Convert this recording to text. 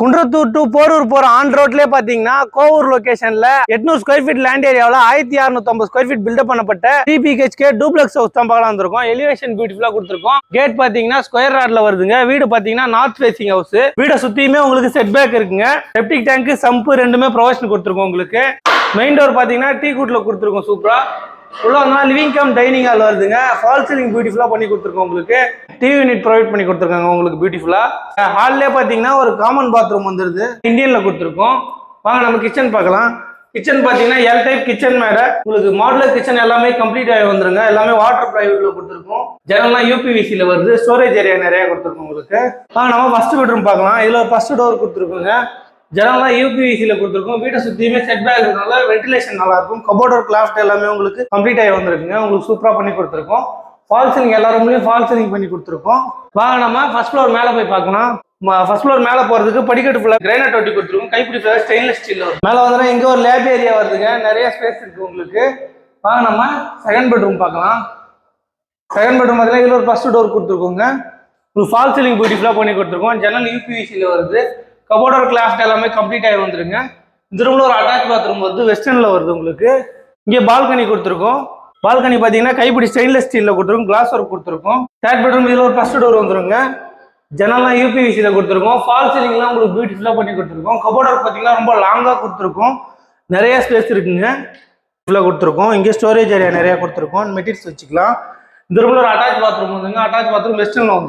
Kundrathur to Porur போற on ரோட்லயே பாத்தீங்கன்னா கோவூர் லொகேஷன்ல 800 ஸ்கொயர் ஃபீட் லேண்ட் ஏரியாவில் 1650 ஸ்கொயர் ஃபீட் பில்டப் பண்ணப்பட்ட டிபிஹெச்கே டூப்ளெக்ஸ் ஹவுஸ் தான் பார்க்கலாம் வந்திருக்கோம். எலிவேஷன் பியூட்டிஃபுல்லா கொடுத்துருக்கோம். கேட் பாத்தீங்கன்னா ஸ்கொயர் ராட்ல வருதுங்க. வீடு பாத்தீங்கன்னா நார்த் ஃபேசிங் ஹவுஸ். வீட சுத்தியுமே உங்களுக்கு செட் பேக் இருக்குங்க. செப்டிக் டேங்க் சம்பு ரெண்டுமே ப்ரொவிஷன் கொடுத்துருக்கோம். உங்களுக்கு மெயின் டோர் பாத்தீங்கன்னா டீ கூட்ல கொடுத்துருக்கோம். சூப்பரா உள்ள லிவிங் கம் டைனிங் ஹால் வருதுங்க. ஃபால் சீலிங் பியூட்டிஃபுல்லா பண்ணி கொடுத்துருக்கோம். உங்களுக்கு டிவி யூனிட் ப்ரொவைட் பண்ணி கொடுத்துருக்காங்க. உங்களுக்கு பியூட்டிஃபுல்லா ஹால்லே பாத்தீங்கன்னா ஒரு காமன் பாத்ரூம் வந்துருது. இந்தியன்ல கொடுத்துருக்கோம். வாங்க நம்ம கிச்சன் பார்க்கலாம். கிச்சன் பாத்தீங்கன்னா எல் டைப் கிச்சன் மேல உங்களுக்கு மாடுலர் கிச்சன் எல்லாமே கம்ப்ளீட் ஆகி வந்துருங்க. எல்லாமே வாட்டர் பிரைவேட்ல கொடுத்துருக்கோம். ஜன்னல்லாம் யூபிவிசில வருது. ஸ்டோரேஜ் ஏரியா நிறைய கொடுத்துருக்கோம். உங்களுக்கு வாங்க நம்ம ஃபர்ஸ்ட் பெட்ரூம் பார்க்கலாம். இதுல ஒரு ஃபர்ஸ்ட் டோர் கொடுத்துருக்கோங்க. ஜனலாம் யூபிவிசில கொடுத்துருக்கோம். வீட்டை சுத்தியுமே செட் பேக் இருக்கனால வென்டிலேஷன் நல்லா இருக்கும். கபோர்டர் கிளாஃப்ட் எல்லாமே உங்களுக்கு கம்ப்ளீட் ஆகி வந்திருக்குங்க. உங்களுக்கு சூப்பரா பண்ணி கொடுத்துருக்கோம். ஃபால் சீலிங் எல்லா ரூம்லயும் ஃபால் சீலிங் பண்ணி கொடுத்துருக்கோம். வாங்க நம்ம ஃபர்ஸ்ட் ஃப்ளோர் மேல போய் பார்க்கலாம். ஃபர்ஸ்ட் ஃப்ளோர் மேல போறதுக்கு படிக்கட்டு ஃபுல்லா கிரைனைட் ஒட்டி கொடுத்துருக்கோம். கைப்பிடி ஸ்டெயின்லெஸ் ஸ்டீல் வரும். மேல வந்து இங்க ஒரு லேப் ஏரியா வருதுங்க. நிறைய ஸ்பேஸ் இருக்கு உங்களுக்கு. வாங்க நம்ம செகண்ட் பெட்ரூம் பார்க்கலாம். செகண்ட் பெட்ரூம் பார்த்தீங்கன்னா இதுல ஒரு ஃபர்ஸ்ட் டோர் கொடுத்துருக்கோங்க. உங்களுக்கு ஃபால் சீலிங் பியூட்டிஃபுல்லா பண்ணி கொடுத்துருக்கோம். ஜன்னல் யூபிவிசில வருது. கபோர்டர் கிளாஃப்ட் எல்லாமே கம்ப்ளீட் ஆகி வந்துருங்க. இந்த ரூம்ல ஒரு அட்டாச் பாத்ரூம் வருது. வெஸ்டர்ன்ல வருது. உங்களுக்கு இங்கே பால்கனி கொடுத்துருக்கோம். பால்கனி பாத்தீங்கன்னா கைப்பிடி ஸ்டெயின்லெஸ் ஸ்டீல்ல கொடுத்துருக்கோம். கிளாஸ் ஒர்க் கொடுத்துருக்கோம். தேர்ட் பெட்ரூம் இதுல ஒரு ஃபர்ஸ்ட் டோர் வந்துருங்க. ஜன்னல்லாம் யூபிவிசில கொடுத்துருக்கோம். ஃபால் சீலிங்லாம் உங்களுக்கு பியூட்டிஃபுல்லா பண்ணி கொடுத்துருக்கோம். கபோர்டர் பாத்தீங்கன்னா ரொம்ப லாங்கா கொடுத்துருக்கோம். நிறைய ஸ்பேஸ் இருக்குங்க. ஃபுல்லா கொடுத்துருக்கோம். இங்கே ஸ்டோரேஜ் ஏரியா நிறைய கொடுத்துருக்கோம். மெட்டீரியல்ஸ் வச்சுக்கலாம். இந்த ரூம்ல ஒரு அட்டாச் பாத்ரூம் வந்துங்க. அட்டாச் பாத்ரூம் வெஸ்டர்ன்ல வந்துடும்.